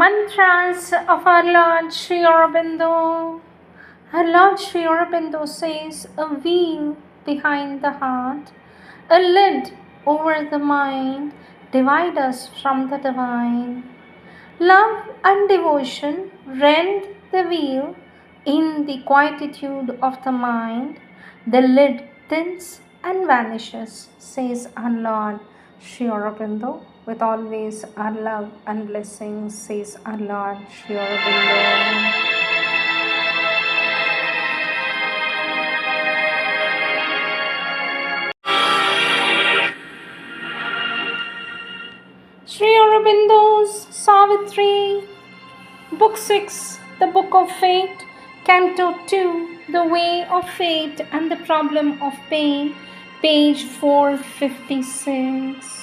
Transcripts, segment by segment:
Mantras of our Lord Sri Aurobindo. Our Lord Sri Aurobindo says, a veil behind the heart, a lid over the mind, divide us from the divine. Love and devotion rend the veil in the quietude of the mind. The lid thins and vanishes, says our Lord Sri Aurobindo. With always our love and blessings, says our Lord Sri Aurobindo. Sri Aurobindo's Savitri, Book 6, The Book of Fate, Canto 2, The Way of Fate and the Problem of Pain, page 456.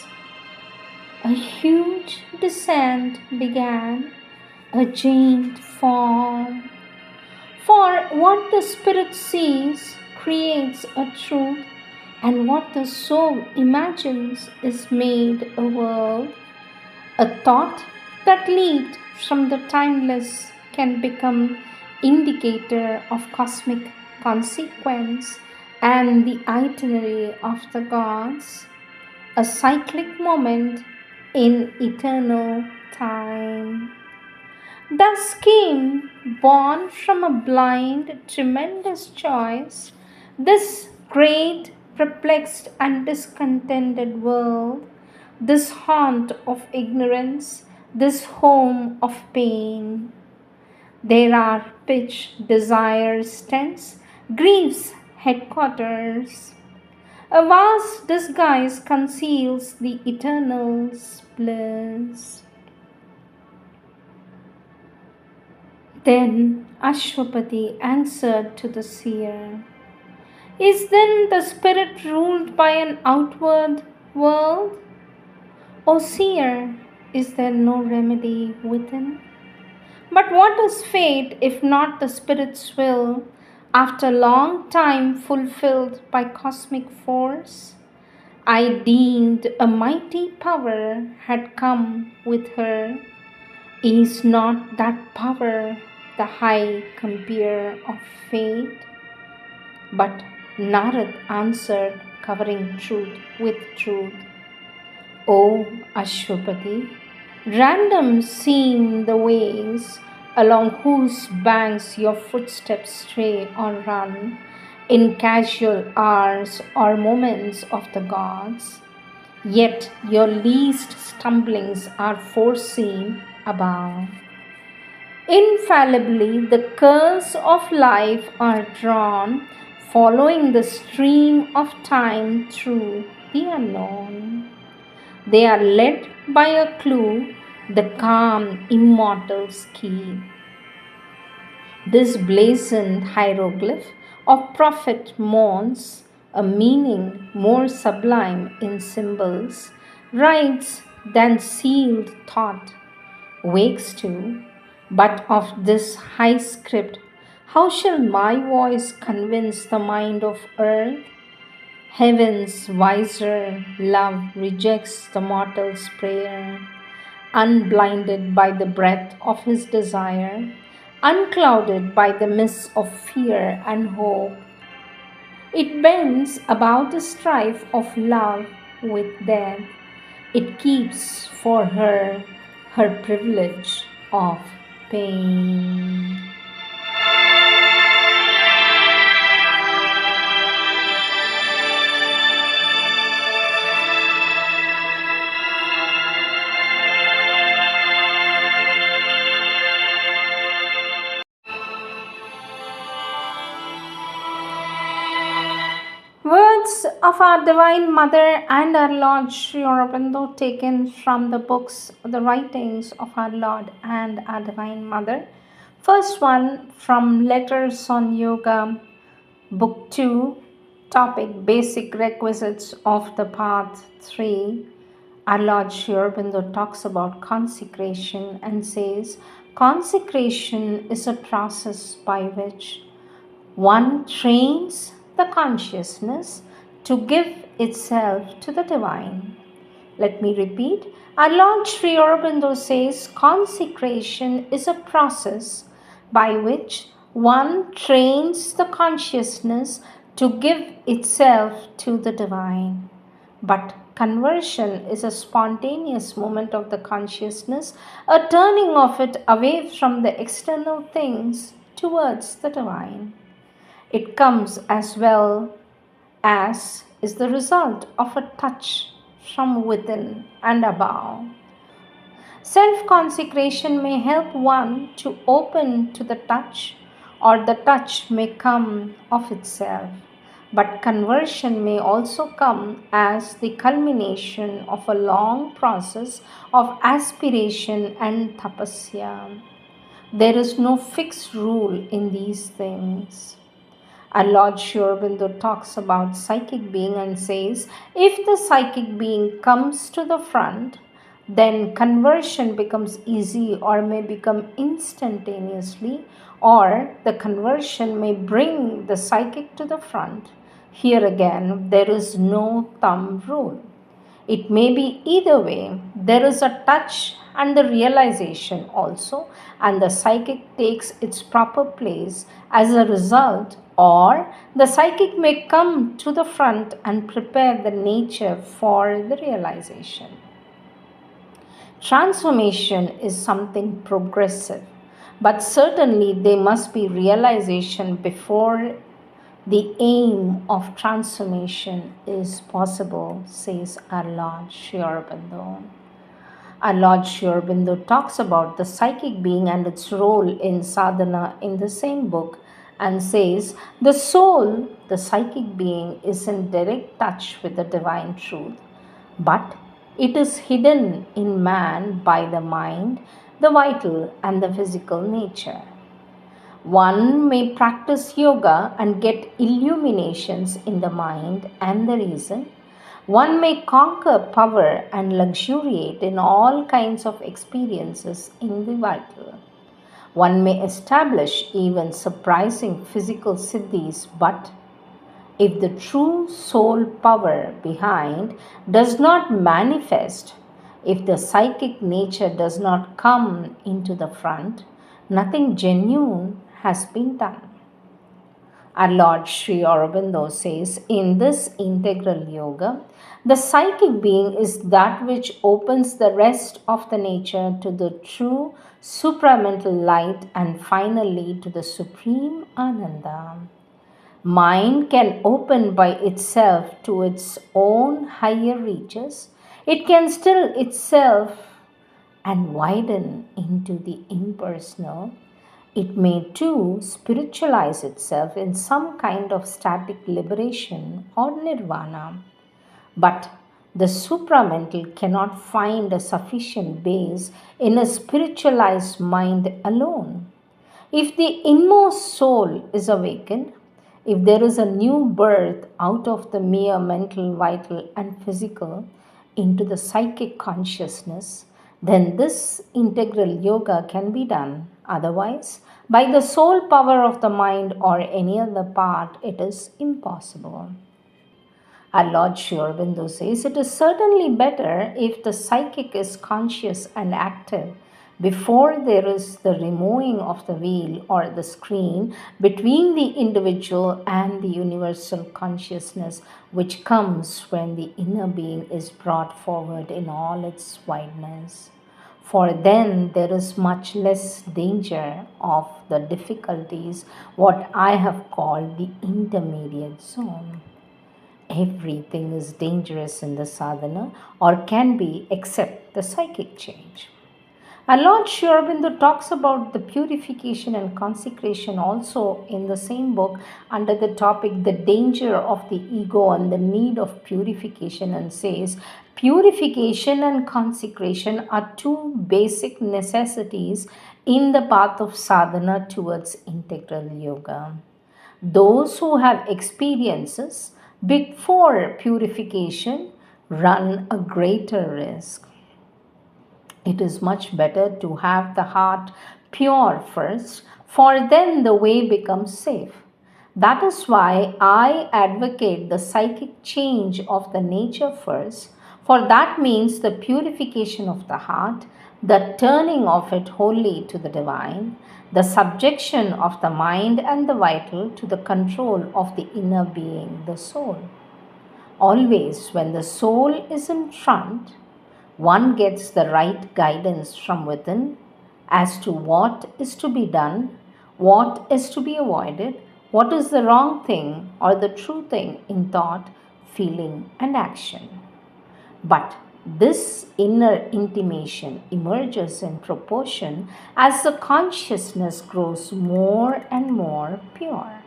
A huge descent began, a giant fall. For what the spirit sees creates a truth, and what the soul imagines is made a world. A thought that leaped from the timeless can become indicator of cosmic consequence and the itinerary of the gods, a cyclic moment in eternal time. Thus came, born from a blind, tremendous choice, this great, perplexed, and discontented world, this haunt of ignorance, this home of pain. There are pitch, desires, tents, grief's headquarters. A vast disguise conceals the eternal bliss. Then Ashwapati answered to the seer, is then the spirit ruled by an outward world? O seer, is there no remedy within? But what is fate if not the spirit's will, after long time fulfilled by cosmic force? I deemed a mighty power had come with her. Is not that power the high compeer of fate? But Narad answered, covering truth with truth, O Ashwapati, random seem the ways along whose banks your footsteps stray or run in casual hours or moments of the gods. Yet your least stumblings are foreseen above. Infallibly the curves of life are drawn, following the stream of time through the unknown. They are led by a clue, the calm immortal's key. This blazoned hieroglyph of prophet mourns, a meaning more sublime in symbols, writes than sealed thought wakes to. But of this high script, how shall my voice convince the mind of earth? Heaven's wiser love rejects the mortal's prayer, unblinded by the breath of his desire, unclouded by the mists of fear and hope. It bends about the strife of love with death. It keeps for her her privilege of pain. Words of our Divine Mother and our Lord Sri Aurobindo, taken from the books, the writings of our Lord and our Divine Mother. First one from Letters on Yoga, Book 2, topic Basic Requisites of the Path 3. Our Lord Sri Aurobindo talks about consecration and says, consecration is a process by which one trains the consciousness to give itself to the divine. Let me repeat. Our Lord Sri Aurobindo says consecration is a process by which one trains the consciousness to give itself to the divine. But conversion is a spontaneous moment of the consciousness, a turning of it away from the external things towards the divine. It comes as well as is the result of a touch from within and above. Self consecration may help one to open to the touch, or the touch may come of itself. But conversion may also come as the culmination of a long process of aspiration and tapasya. There is no fixed rule in these things. Our Lord Sri Aurobindo talks about psychic being and says, if the psychic being comes to the front, then conversion becomes easy or may become instantaneously, or the conversion may bring the psychic to the front. Here again, there is no thumb rule. It may be either way. There is a touch and the realization also, and the psychic takes its proper place as a result, or the psychic may come to the front and prepare the nature for the realization. Transformation is something progressive, but certainly there must be realization before the aim of transformation is possible, says our Lord Sri Aurobindo. Our Lord Sri Aurobindo talks about the psychic being and its role in sadhana in the same book and says, the soul, the psychic being, is in direct touch with the divine truth, but it is hidden in man by the mind, the vital and the physical nature. One may practice yoga and get illuminations in the mind and the reason. One may conquer power and luxuriate in all kinds of experiences in the vital. One may establish even surprising physical siddhis, but if the true soul power behind does not manifest, if the psychic nature does not come into the front, nothing genuine has been done. Our Lord Sri Aurobindo says, in this integral yoga, the psychic being is that which opens the rest of the nature to the true supramental light and finally to the supreme Ananda. Mind can open by itself to its own higher reaches. It can still itself and widen into the impersonal. It may too spiritualize itself in some kind of static liberation or nirvana. But the supramental cannot find a sufficient base in a spiritualized mind alone. If the inmost soul is awakened, if there is a new birth out of the mere mental, vital, and physical into the psychic consciousness, then this integral yoga can be done. Otherwise, by the sole power of the mind or any other part, it is impossible. Our Lord Sri Aurobindo says it is certainly better if the psychic is conscious and active before there is the removing of the veil or the screen between the individual and the universal consciousness, which comes when the inner being is brought forward in all its wideness. For then there is much less danger of the difficulties, what I have called the intermediate zone. Everything is dangerous in the sadhana or can be except the psychic change. And Lord Sri Aurobindo talks about the purification and consecration also in the same book under the topic the danger of the ego and the need of purification, and says purification and consecration are two basic necessities in the path of sadhana towards integral yoga. Those who have experiences before purification run a greater risk. It is much better to have the heart pure first, for then the way becomes safe. That is why I advocate the psychic change of the nature first, For that means the purification of the heart, the turning of it wholly to the divine, the subjection of the mind and the vital to the control of the inner being, the soul. Always, when the soul is in front, one gets the right guidance from within as to what is to be done, what is to be avoided, what is the wrong thing or the true thing in thought, feeling, and action. But this inner intimation emerges in proportion as the consciousness grows more and more pure.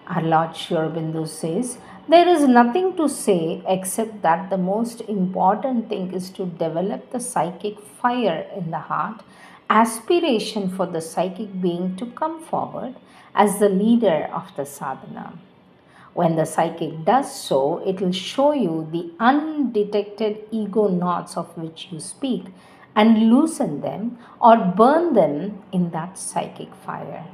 Our Lord Sri Aurobindo says, there is nothing to say except that the most important thing is to develop the psychic fire in the heart, aspiration for the psychic being to come forward as the leader of the sadhana. When the psychic does so, it will show you the undetected ego knots of which you speak and loosen them or burn them in that psychic fire.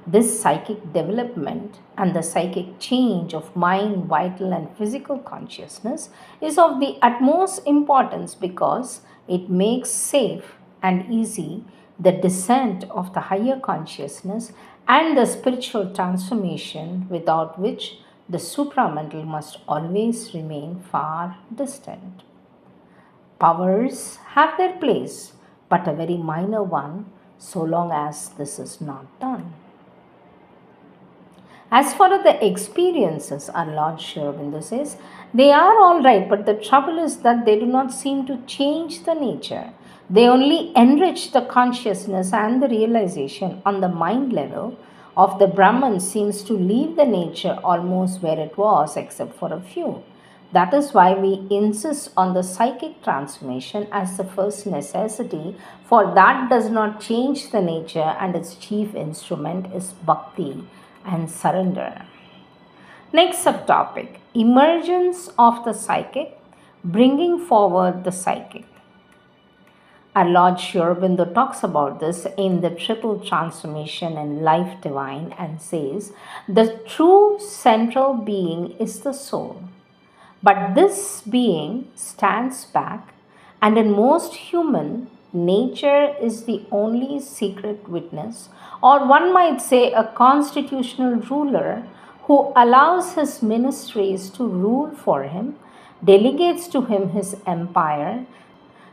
This psychic development and the psychic change of mind, vital, and physical consciousness is of the utmost importance because it makes safe and easy the descent of the higher consciousness and the spiritual transformation without which the supramental must always remain far distant. Powers have their place, but a very minor one so long as this is not done. As far as the experiences, our Lord Sri Aurobindo says, they are all right, but the trouble is that they do not seem to change the nature. They only enrich the consciousness, and the realization on the mind level of the Brahman seems to leave the nature almost where it was, except for a few. That is why we insist on the psychic transformation as the first necessity, for that does not change the nature, and its chief instrument is bhakti and surrender. Next subtopic, emergence of the psychic, bringing forward the psychic. Our Lord Sri Aurobindo talks about this in the triple transformation in Life Divine and says, the true central being is the soul. But this being stands back, and in most human, nature is the only secret witness, or one might say a constitutional ruler who allows his ministries to rule for him, delegates to him his empire,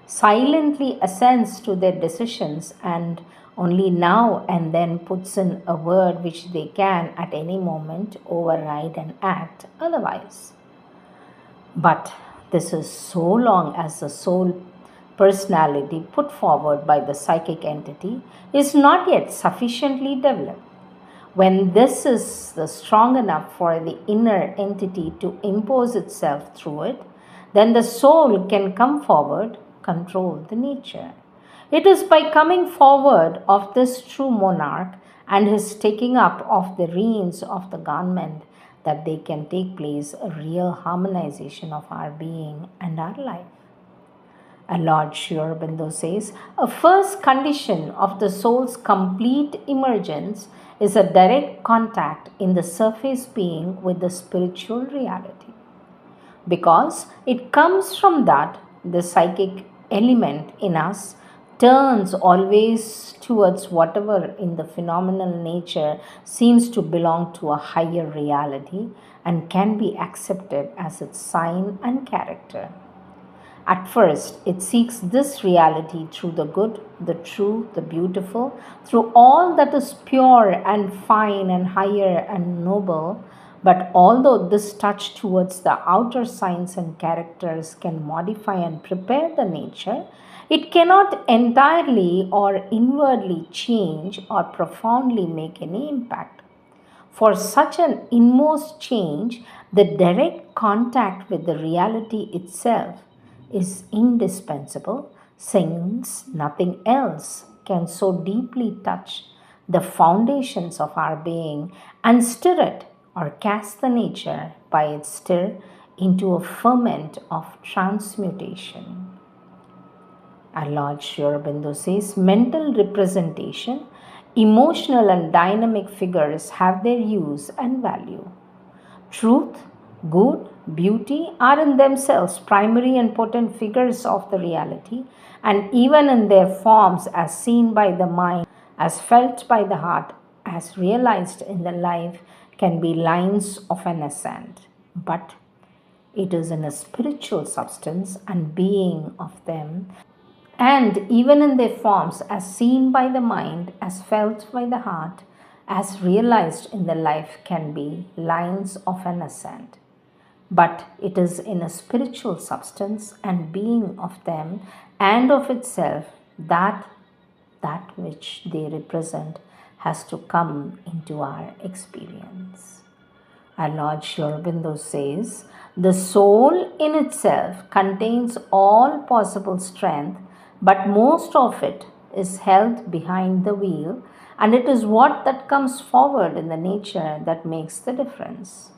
silently assents to their decisions, and only now and then puts in a word which they can at any moment override and act otherwise. But this is so long as the soul personality put forward by the psychic entity is not yet sufficiently developed. When this is strong enough for the inner entity to impose itself through it, then the soul can come forward, control the nature. It is by coming forward of this true monarch and his taking up of the reins of the government that they can take place a real harmonization of our being and our life. And Lord Sri Aurobindo says, a first condition of the soul's complete emergence is a direct contact in the surface being with the spiritual reality. Because it comes from that, the psychic element in us turns always towards whatever in the phenomenal nature seems to belong to a higher reality and can be accepted as its sign and character. At first, it seeks this reality through the good, the true, the beautiful, through all that is pure and fine and higher and noble. But although this touch towards the outer signs and characters can modify and prepare the nature, it cannot entirely or inwardly change or profoundly make any impact. For such an inmost change, the direct contact with the reality itself is indispensable, since nothing else can so deeply touch the foundations of our being and stir it or cast the nature by its stir into a ferment of transmutation. Our Lord Sri Aurobindo says, mental representation, emotional and dynamic figures have their use and value. Truth, good, beauty are in themselves primary and potent figures of the reality, and even in their forms as seen by the mind, as felt by the heart, as realized in the life, can be lines of an ascent. But it is in a spiritual substance and being of them, and even in their forms as seen by the mind, as felt by the heart, as realized in the life, can be lines of an ascent. But it is in a spiritual substance and being of them and of itself that that which they represent has to come into our experience. Our Lord Sri Aurobindo says, the soul in itself contains all possible strength, but most of it is held behind the wheel, and it is what that comes forward in the nature that makes the difference.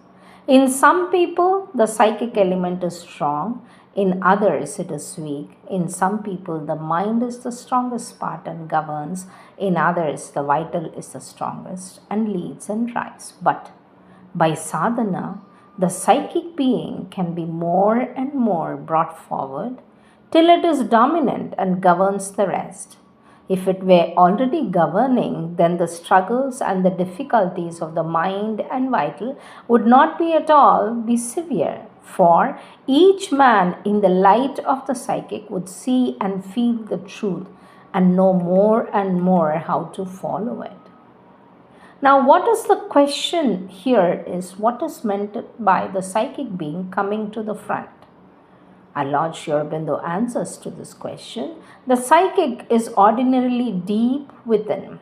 In some people, the psychic element is strong. In others, it is weak. In some people, the mind is the strongest part and governs. In others, the vital is the strongest and leads and drives. But by sadhana, the psychic being can be more and more brought forward till it is dominant and governs the rest. If it were already governing, then the struggles and the difficulties of the mind and vital would not be at all be severe, for each man in the light of the psychic would see and feel the truth and know more and more how to follow it. Now, what is the question here is what is meant by the psychic being coming to the front? Our Lord Sri Aurobindo answers to this question. The psychic is ordinarily deep within.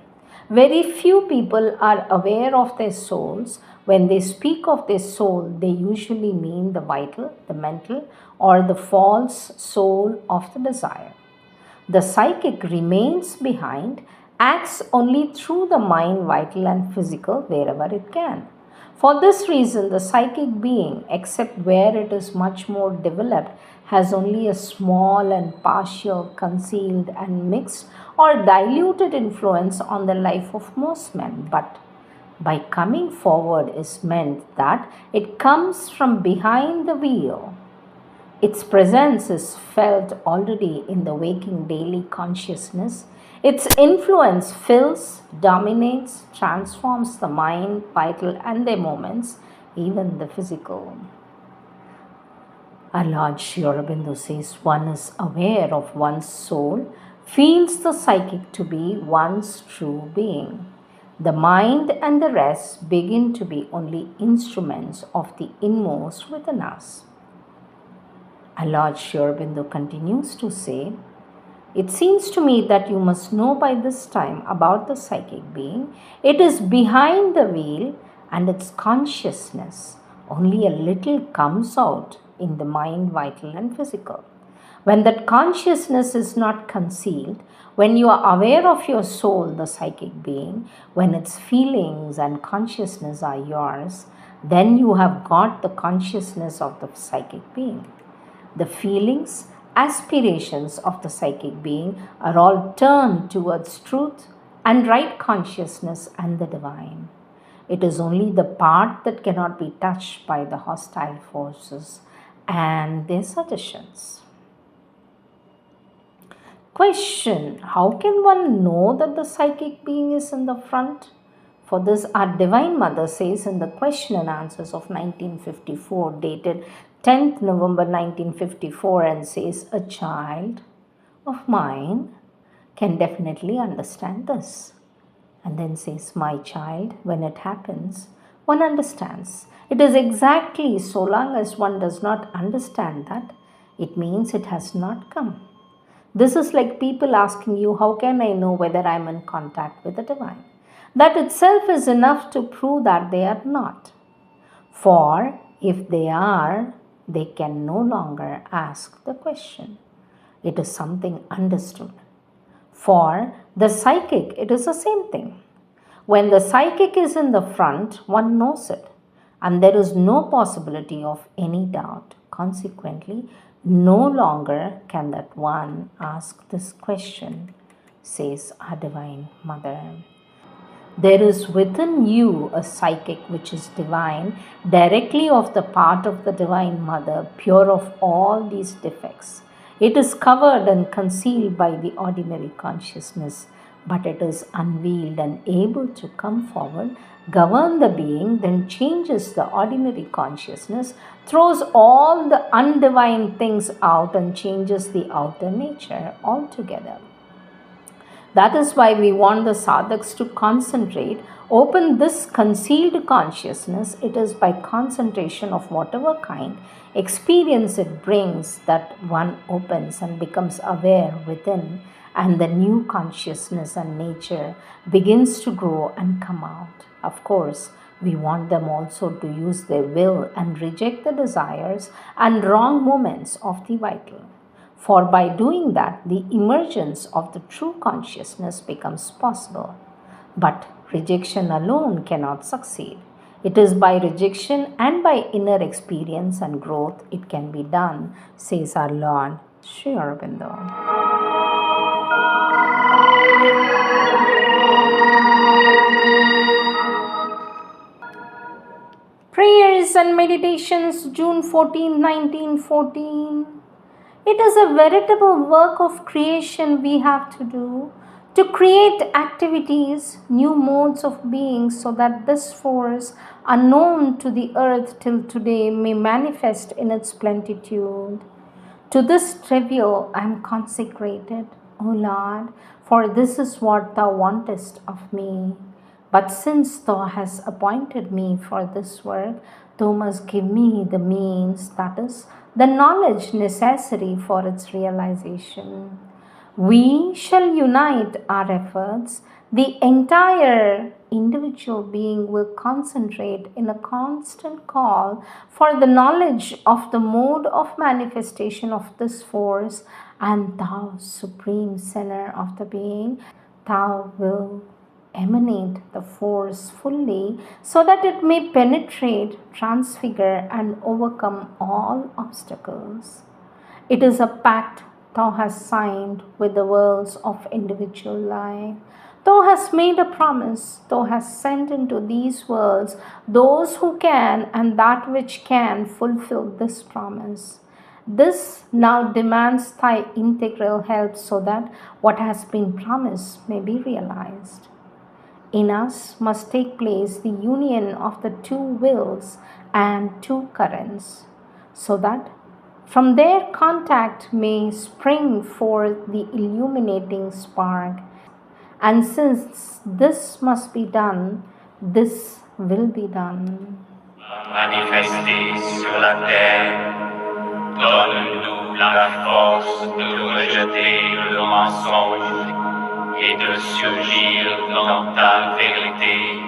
Very few people are aware of their souls. When they speak of their soul, they usually mean the vital, the mental, or the false soul of the desire. The psychic remains behind, acts only through the mind, vital and physical, wherever it can. For this reason, the psychic being, except where it is much more developed, has only a small and partial, concealed and mixed or diluted influence on the life of most men. But by coming forward is meant that it comes from behind the wheel. Its presence is felt already in the waking daily consciousness. Its influence fills, dominates, transforms the mind, vital, and their moments, even the physical. Our Lord Sri Aurobindo says one is aware of one's soul, feels the psychic to be one's true being. The mind and the rest begin to be only instruments of the inmost within us. Our Lord Sri Aurobindo continues to say, it seems to me that you must know by this time about the psychic being. It is behind the veil and its consciousness. Only a little comes out in the mind, vital and physical. When that consciousness is not concealed, when you are aware of your soul, the psychic being, when its feelings and consciousness are yours, then you have got the consciousness of the psychic being. The feelings, aspirations of the psychic being are all turned towards truth and right consciousness and the divine. It is only the part that cannot be touched by the hostile forces and their suggestions. Question: how can one know that the psychic being is in the front? For this, our Divine Mother says in the question and answers of 1954, dated 10th November 1954, and says, a child of mine can definitely understand this. And then says, my child, when it happens, one understands. It is exactly so long as one does not understand that, it means it has not come. This is like people asking you, how can I know whether I am in contact with the divine? That itself is enough to prove that they are not. For if they are, they can no longer ask the question. It is something understood. For the psychic, it is the same thing. When the psychic is in the front, one knows it, and there is no possibility of any doubt. Consequently, no longer can that one ask this question, says our Divine Mother. There is within you a psychic which is divine, directly of the part of the Divine Mother, pure of all these defects. It is covered and concealed by the ordinary consciousness, but it is unveiled and able to come forward, govern the being, then changes the ordinary consciousness, throws all the undivine things out, and changes the outer nature altogether. That is why we want the sadhaks to concentrate, open this concealed consciousness. It is by concentration of whatever kind experience it brings that one opens and becomes aware within, and the new consciousness and nature begins to grow and come out. Of course, we want them also to use their will and reject the desires and wrong moments of the vital. For by doing that, the emergence of the true consciousness becomes possible. But rejection alone cannot succeed. It is by rejection and by inner experience and growth it can be done, says our Lord, Sri Aurobindo. Prayers and Meditations, June 14, 1914. It is a veritable work of creation we have to do, to create activities, new modes of being, so that this force, unknown to the earth till today, may manifest in its plenitude. To this trivial I am consecrated, O Lord, for this is what Thou wantest of me. But since Thou hast appointed me for this work, Thou must give me the means, that is, the knowledge necessary for its realization. We shall unite our efforts. The entire individual being will concentrate in a constant call for the knowledge of the mode of manifestation of this force, and Thou, Supreme Center of the being, Thou will emanate the force fully so that it may penetrate, transfigure, and overcome all obstacles. It is a pact Thou hast signed with the worlds of individual life. Thou hast made a promise. Thou hast sent into these worlds those who can and that which can fulfill this promise. This now demands Thy integral help so that what has been promised may be realized. In us must take place the union of the two wills and two currents, so that from their contact may spring forth the illuminating spark. And since this must be done, this will be done. Manifesté sur la terre, donne-nous la force de rejeter le mensonge et de surgir dans ta vérité,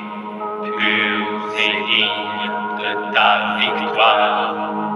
pure et digne de ta victoire.